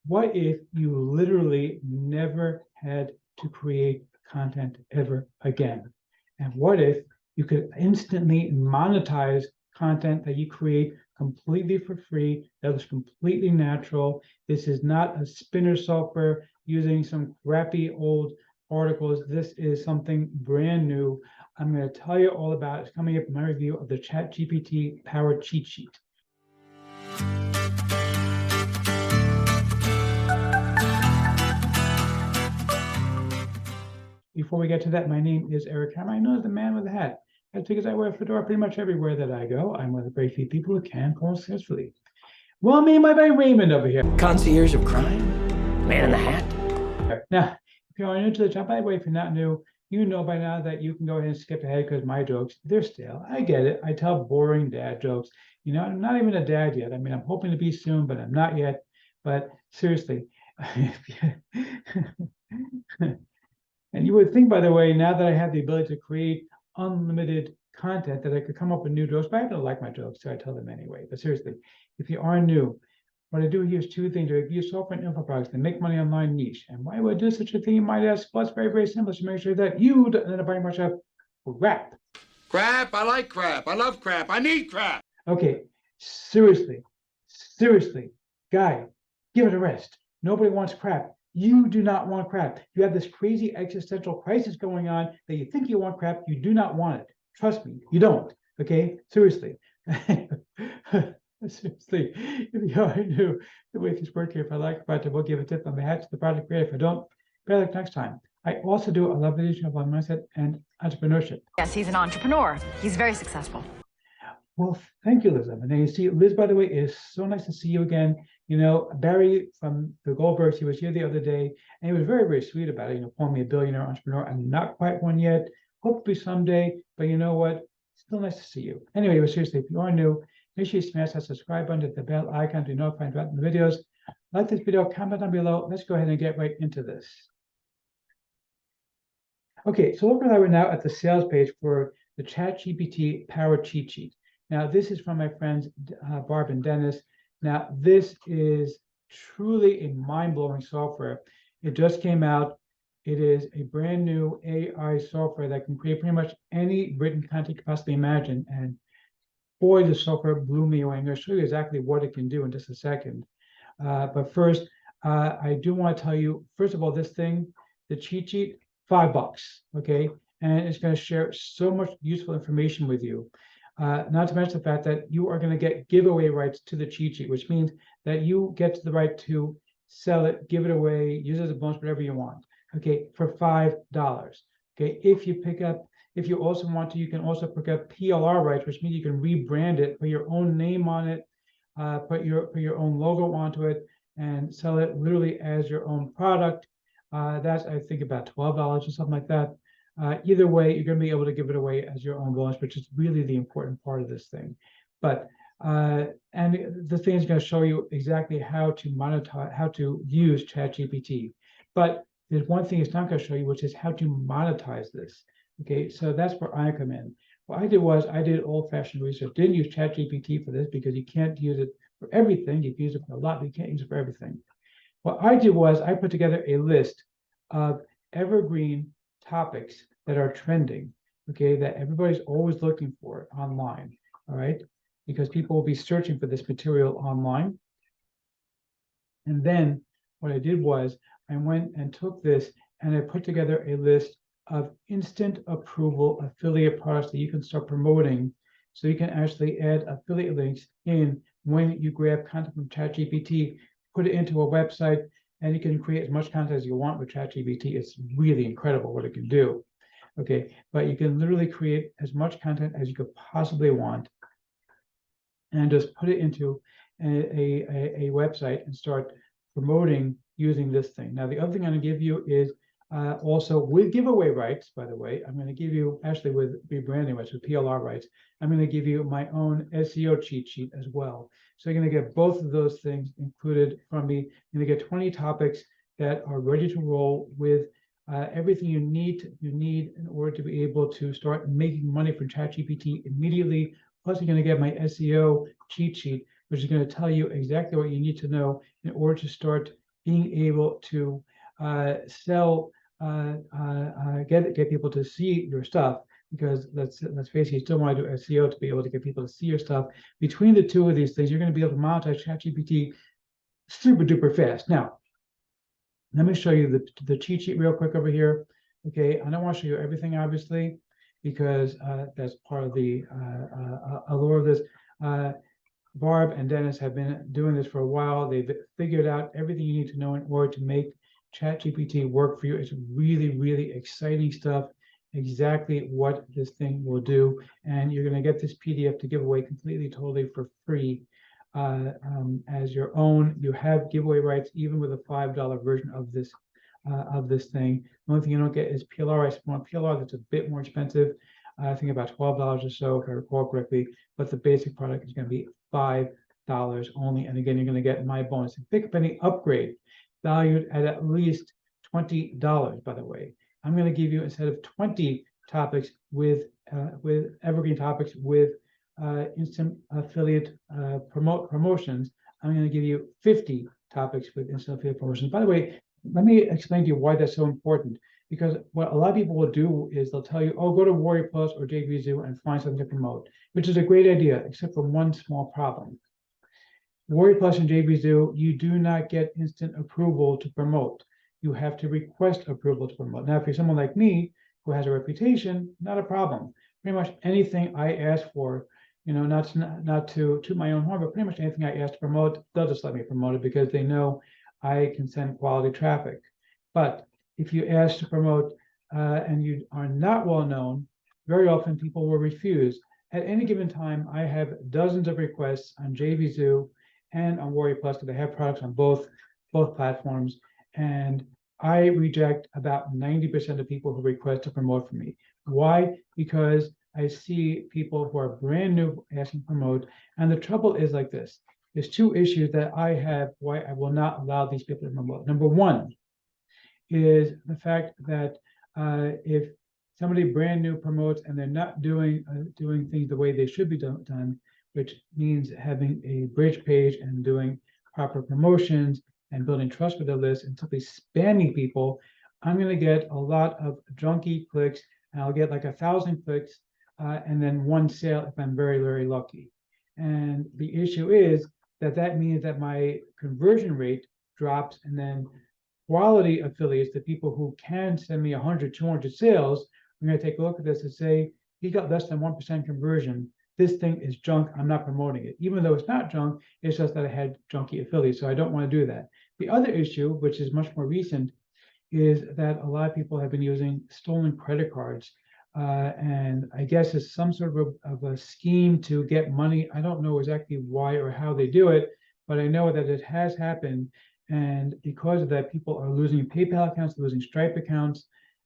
what if you literally never had to create content ever again? And what if you could instantly monetize content that you create completely for free, that was completely natural? This is not a spinner software using some crappy old articles. This is something brand new. I'm going to tell you all about it. It's coming up in my review of the ChatGPT powered cheat sheet. Before we get to that, my name is Eric Hammer. I know the man with the hat. That's because I wear a fedora pretty much everywhere that I go. I'm one of the very few people who can call successfully. Well, me and my buddy Raymond over here. Concierge of crime, man in the hat. Now, if you're new to the job, by the way, if you're not new, you know by now that you can go ahead and skip ahead because my jokes, they're stale. I get it. I tell boring dad jokes. You know, I'm not even a dad yet. I mean, I'm hoping to be soon, but I'm not yet. But seriously, and you would think, by the way, now that I have the ability to create unlimited content, that I could come up with new jokes, but I don't like my jokes, so I tell them anyway. But seriously, if you are new, what I do here is two things. I review software and info products that make money online niche. And why would I do such a thing, you might ask? Well, it's very, very simple to make sure that you don't end up buying much of crap. Crap, I like crap. I love crap. I need crap. Okay, seriously, guy, give it a rest. Nobody wants crap. You do not want crap. You have this crazy existential crisis going on that you think you want crap. You do not want it. Trust me, you don't. Okay, seriously. Seriously, if you already knew the way things work here, if I like about it, we'll give a tip on the hat to the product creator. If I don't, better luck next time. I also do a lot of videos on mindset and entrepreneurship. Yes, he's an entrepreneur. He's very successful. Well, thank you, Liz. And then you see, Liz, by the way, it is so nice to see you again. You know, Barry from the Goldbergs, he was here the other day, and he was very, very sweet about it, you know, calling me a billionaire entrepreneur. I'm not quite one yet, hopefully someday, but you know what? Still nice to see you. Anyway, but seriously, if you are new, make sure you smash that subscribe button, hit the bell icon to be notified about the videos. Like this video, comment down below. Let's go ahead and get right into this. Okay, so look where we're now at the sales page for the ChatGPT powered cheat sheet. Now, this is from my friends Barb and Dennis. Now, this is truly a mind-blowing software. It just came out. It is a brand new AI software that can create pretty much any written content you could possibly imagine. And boy, the software blew me away. I'm going to show you exactly what it can do in just a second. But first, I do want to tell you, first of all, this thing, the cheat sheet, $5, okay? And it's going to share so much useful information with you. Not to mention the fact that you are going to get giveaway rights to the cheat sheet, which means that you get the right to sell it, give it away, use it as a bonus, whatever you want, okay, for $5. Okay, if you also want to, you can also pick up PLR rights, which means you can rebrand it, put your own name on it, put your own logo onto it, and sell it literally as your own product. That's, I think, about $12 or something like that. Either way, you're going to be able to give it away as your own bonus, which is really the important part of this thing. But and the thing is going to show you exactly how to monetize, how to use ChatGPT. But there's one thing it's not going to show you, which is how to monetize this. Okay, so that's where I come in. What I did was I did old-fashioned research. Didn't use ChatGPT for this because you can't use it for everything. You can use it for a lot, but you can't use it for everything. What I did was I put together a list of evergreen topics that are trending, okay, that everybody's always looking for online, all right, because people will be searching for this material online. And then what I did was I went and took this and I put together a list of instant approval affiliate products that you can start promoting, so you can actually add affiliate links in when you grab content from ChatGPT, put it into a website, and you can create as much content as you want with ChatGPT. It's really incredible what it can do. Okay, but you can literally create as much content as you could possibly want and just put it into a website and start promoting using this thing. Now, the other thing I'm going to give you is also with giveaway rights, by the way, I'm going to give you, actually with rebranding rights, with PLR rights, I'm going to give you my own SEO cheat sheet as well. So you're going to get both of those things included from me. You're going to get 20 topics that are ready to roll with everything you need in order to be able to start making money from ChatGPT immediately. Plus, you're going to get my SEO cheat sheet, which is going to tell you exactly what you need to know in order to start being able to sell, get people to see your stuff. Because let's face it, you still want to do SEO to be able to get people to see your stuff. Between the two of these things, you're going to be able to monetize ChatGPT super duper fast. Now, let me show you the cheat sheet real quick over here. Okay, I don't want to show you everything, obviously, because that's part of the allure of this. Barb and Dennis have been doing this for a while. They've figured out everything you need to know in order to make ChatGPT work for you. It's really, really exciting stuff, exactly what this thing will do. And you're going to get this PDF to give away completely, totally for free as your own. You have giveaway rights, even with a $5 version of this thing. The only thing you don't get is PLR. I want PLR that's a bit more expensive. I think about $12 or so, if I recall correctly. But the basic product is going to be $5 only. And again, you're going to get my bonus. Pick up any upgrade valued at least $20, by the way. I'm going to give you, instead of 20 topics with evergreen topics with instant affiliate promotions, I'm going to give you 50 topics with instant affiliate promotions. By the way, let me explain to you why that's so important. Because what a lot of people will do is they'll tell you, oh, go to Warrior Plus or JVZoo and find something to promote, which is a great idea, except for one small problem. Warrior Plus and JVZoo, you do not get instant approval to promote. You have to request approval to promote. Now, if you're someone like me who has a reputation, not a problem. Pretty much anything I ask for, not to my own horn, but pretty much anything I ask to promote, they'll just let me promote it because they know I can send quality traffic. But if you ask to promote and you are not well known, very often people will refuse. At any given time, I have dozens of requests on JVZoo and on Warrior Plus, because I have products on both platforms, and I reject about 90% of people who request to promote for me. Why? Because I see people who are brand new asking to promote, and the trouble is like this. There's two issues that I have why I will not allow these people to promote. Number one is the fact that if somebody brand new promotes and they're not doing things the way they should be done, which means having a bridge page and doing proper promotions and building trust with their list and simply spamming people, I'm going to get a lot of junky clicks, and I'll get like 1,000 clicks and then one sale if I'm very, very lucky. And the issue is that means that my conversion rate drops, and then quality affiliates, the people who can send me 100, 200 sales, I'm going to take a look at this and say, he got less than 1% conversion. This thing is junk. I'm not promoting it. Even though it's not junk, it's just that I had junky affiliates. So I don't want to do that. The other issue, which is much more recent, is that a lot of people have been using stolen credit cards. And I guess it's some sort of a scheme to get money. I don't know exactly why or how they do it, but I know that it has happened. And because of that, people are losing PayPal accounts, losing Stripe accounts,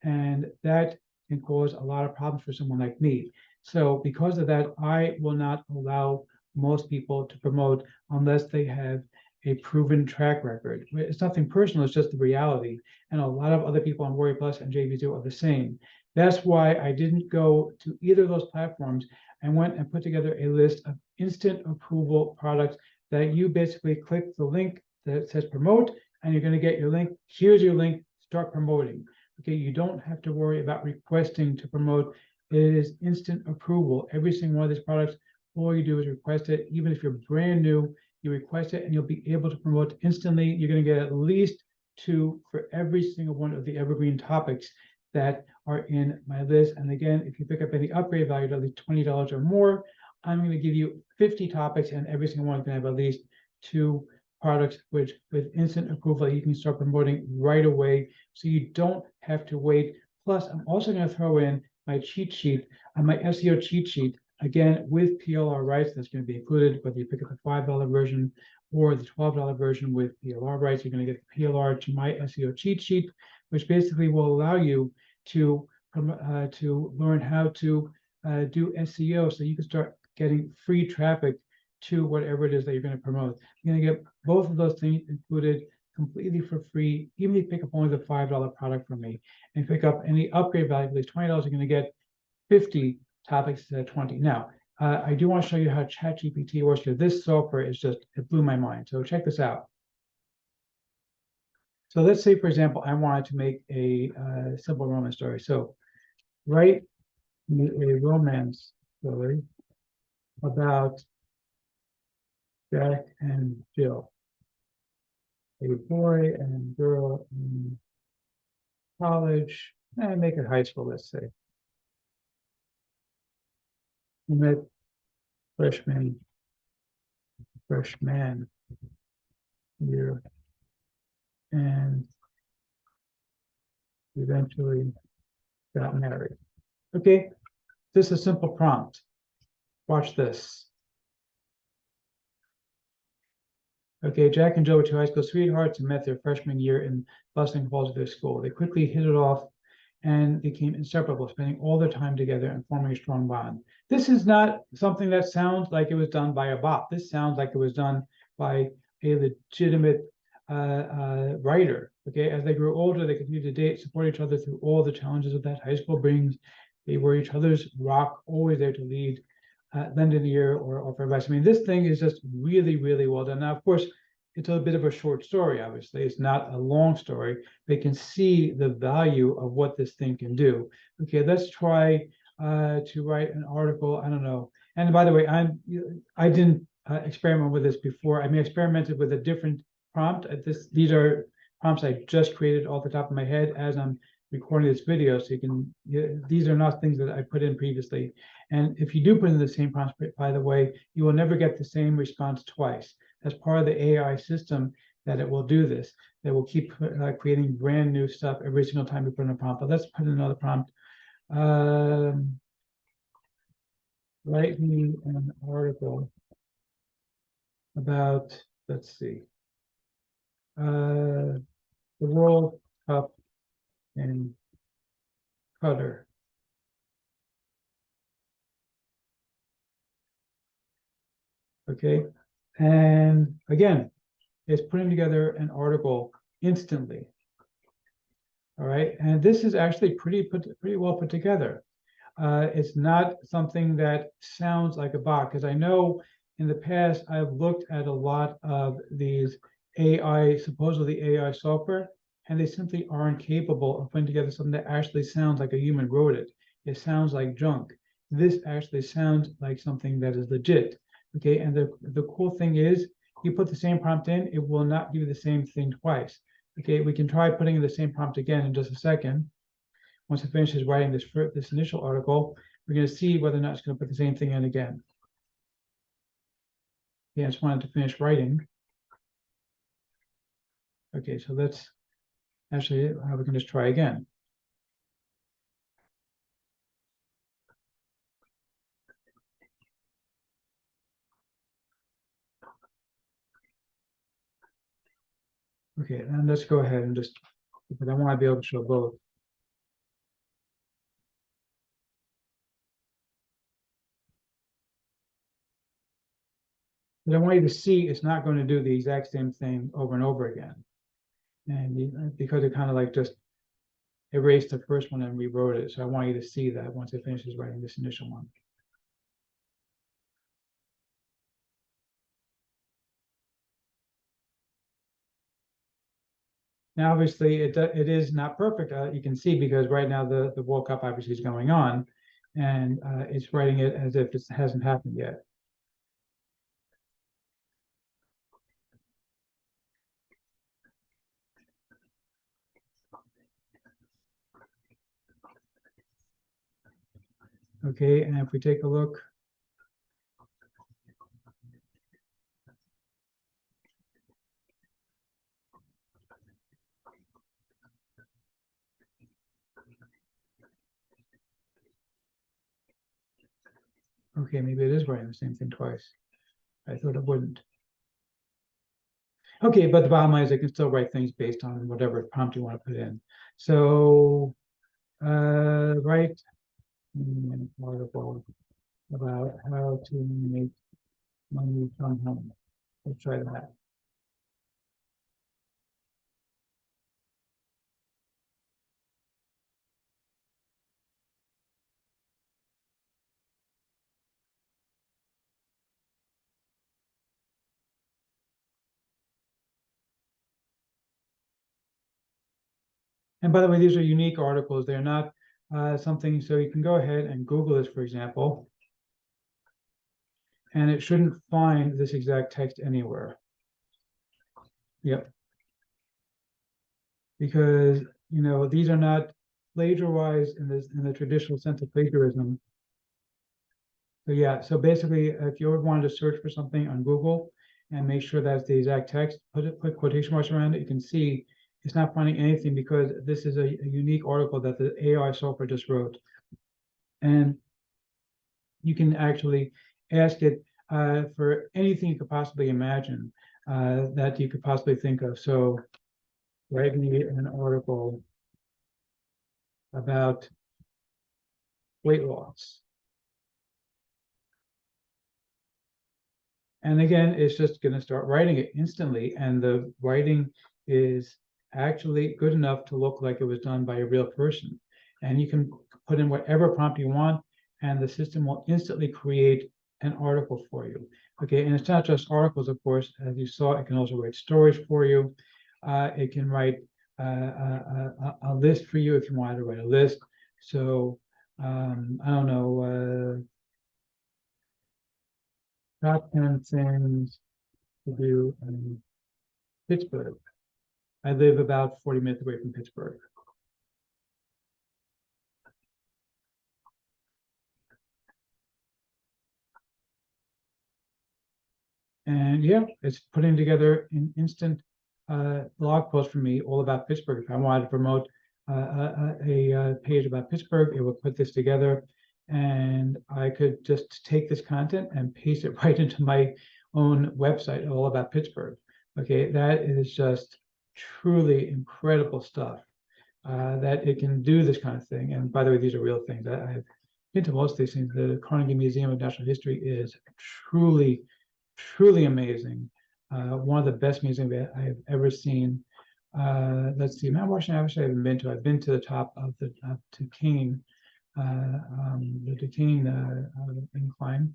and that can cause a lot of problems for someone like me. So because of that, I will not allow most people to promote unless they have a proven track record. It's nothing personal, it's just the reality. And a lot of other people on Warrior Plus and JVZoo are the same. That's why I didn't go to either of those platforms. I went and put together a list of instant approval products that you basically click the link that says promote, and you're going to get your link. Here's your link, start promoting. Okay, you don't have to worry about requesting to promote. It is instant approval. Every single one of these products, all you do is request it. Even if you're brand new, you request it and you'll be able to promote instantly. You're going to get at least 2 for every single one of the evergreen topics that are in my list. And again, if you pick up any upgrade value at least $20 or more, I'm going to give you 50 topics, and every single one is going to have at least 2 products which with instant approval you can start promoting right away, so you don't have to wait. Plus, I'm also going to throw in my cheat sheet, my SEO cheat sheet, again with PLR rights. That's going to be included whether you pick up the $5 version or the $12 version with PLR rights. You're going to get the PLR to my SEO cheat sheet, which basically will allow you to learn how to do SEO, so you can start getting free traffic to whatever it is that you're going to promote. You're going to get both of those things included completely for free, even if you pick up only the $5 product from me. And pick up any upgrade value, at least $20, you're going to get 50 topics instead of 20. Now, I do want to show you how ChatGPT works, because this software is just, it blew my mind. So check this out. So let's say, for example, I wanted to make a simple romance story. So write me a romance story about Jack and Jill, a boy and girl in college, and make it high school, let's say. We met freshman year, and eventually got married. Okay, this is a simple prompt. Watch this. Okay, Jack and Jill were two high school sweethearts and met their freshman year in bustling halls of their school. They quickly hit it off and became inseparable, spending all their time together and forming a strong bond. This is not something that sounds like it was done by a bot. This sounds like it was done by a legitimate writer. Okay, as they grew older, they continued to date, support each other through all the challenges of that high school brings. They were each other's rock, always there to lead, lend an ear or offer advice. I mean, this thing is just really, really well done. Now, of course, it's a bit of a short story, obviously. It's not a long story. They can see the value of what this thing can do. Okay, let's try to write an article. I don't know. And by the way, I didn't experiment with this before. I experimented with a different prompt. These are prompts I just created off the top of my head as I'm recording this video. So these are not things that I put in previously. And if you do put in the same prompt, by the way, you will never get the same response twice. That's part of the AI system that it will do this. That will keep creating brand new stuff every single time you put in a prompt. But let's put in another prompt. Write me an article about, let's see, the World Cup in Qatar. Okay, and again, it's putting together an article instantly. All right, and this is actually pretty well put together. It's not something that sounds like a bot, because I know in the past I've looked at a lot of these supposedly AI software, and they simply aren't capable of putting together something that actually sounds like a human wrote it. It sounds like junk. This actually sounds like something that is legit. Okay, and the cool thing is, you put the same prompt in, it will not give you the same thing twice. Okay, we can try putting in the same prompt again in just a second. Once it finishes writing this initial article, we're going to see whether or not it's going to put the same thing in again. Yeah, I just wanted to finish writing. Okay, so let's actually, we can just try again. Okay, and let's go ahead and just, because I want to be able to show both. But I want you to see it's not going to do the exact same thing over and over again. And because it kind of like just erased the first one and rewrote it. So I want you to see that once it finishes writing this initial one. Now, obviously, it is not perfect. You can see because right now the World Cup obviously is going on, and it's writing it as if it hasn't happened yet. Okay, and if we take a look, okay, maybe it is writing the same thing twice. I thought it wouldn't. Okay, but the bottom line is I can still write things based on whatever prompt you want to put in. So, write an article about how to make money from home. Let's try that. And by the way, these are unique articles. They're not something, so you can go ahead and Google this, for example, and it shouldn't find this exact text anywhere. Yep. Because, you know, these are not plagiarized in the traditional sense of plagiarism. So yeah, so basically, if you ever wanted to search for something on Google and make sure that's the exact text, put quotation marks around it, you can see it's not finding anything because this is a unique article that the AI software just wrote. And you can actually ask it for anything you could possibly imagine that you could possibly think of. So write me an article about weight loss. And again, it's just going to start writing it instantly. And the writing is actually good enough to look like it was done by a real person. And you can put in whatever prompt you want, and the system will instantly create an article for you. Okay, and it's not just articles, of course. As you saw, it can also write stories for you. It can write a list for you if you wanted to write a list. So I don't know, top 10 things to do in Pittsburgh. I live about 40 minutes away from Pittsburgh. And yeah, it's putting together an instant blog post for me all about Pittsburgh. If I wanted to promote a page about Pittsburgh, it would put this together, and I could just take this content and paste it right into my own website all about Pittsburgh. Okay, that is just truly incredible stuff that it can do this kind of thing. And by the way, these are real things. I've been to most of these things. The Carnegie Museum of Natural History is truly amazing. One of the best museums that I have ever seen. Let's see, Mount Washington, I haven't been to. I've been to the top of the Duquesne, the Duquesne incline.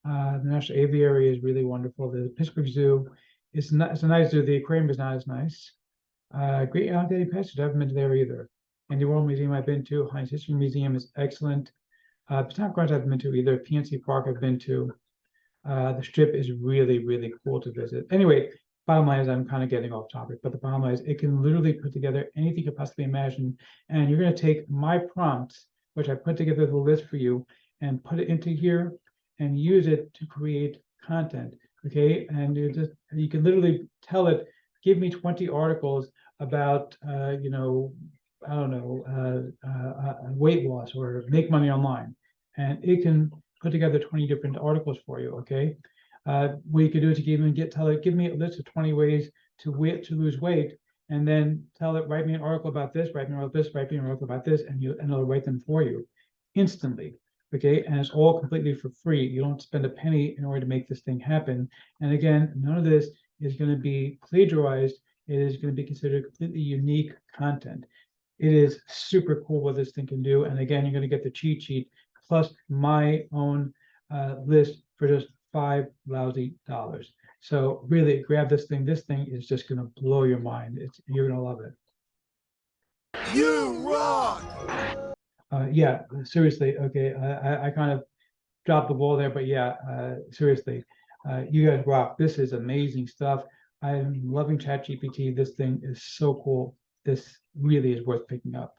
The National Aviary is really wonderful. The Pittsburgh Zoo it's a nice zoo. The aquarium is not as nice. Great Island Daily Passage, I haven't been to there either. And the World Museum I've been to. Heinz History Museum is excellent. Botanic Gardens I haven't been to either. PNC Park I've been to. The strip is really cool to visit. Anyway, bottom line is I'm kind of getting off topic, but the bottom line is it can literally put together anything you could possibly imagine. And you're going to take my prompts, which I put together the list for you, and put it into here and use it to create content. Okay, and you can literally tell it, give me 20 articles about you know, I don't know, weight loss or make money online, and it can put together 20 different articles for you. Okay, what you could do is you can tell it, give me a list of 20 ways to lose weight, and then tell it, write me an article about this, write me an article about this, write me an article about this, and it'll write them for you instantly. Okay, and it's all completely for free. You don't spend a penny in order to make this thing happen. And again, none of this is going to be plagiarized. It is going to be considered completely unique content. It is super cool what this thing can do. And again, you're going to get the cheat sheet plus my own list for just $5 lousy. So really grab this thing. This thing is just going to blow your mind. You're going to love it. You rock! Yeah, seriously. Okay, I kind of dropped the ball there, but yeah, seriously, you guys rock. This is amazing stuff. I'm loving ChatGPT. This thing is so cool. This really is worth picking up.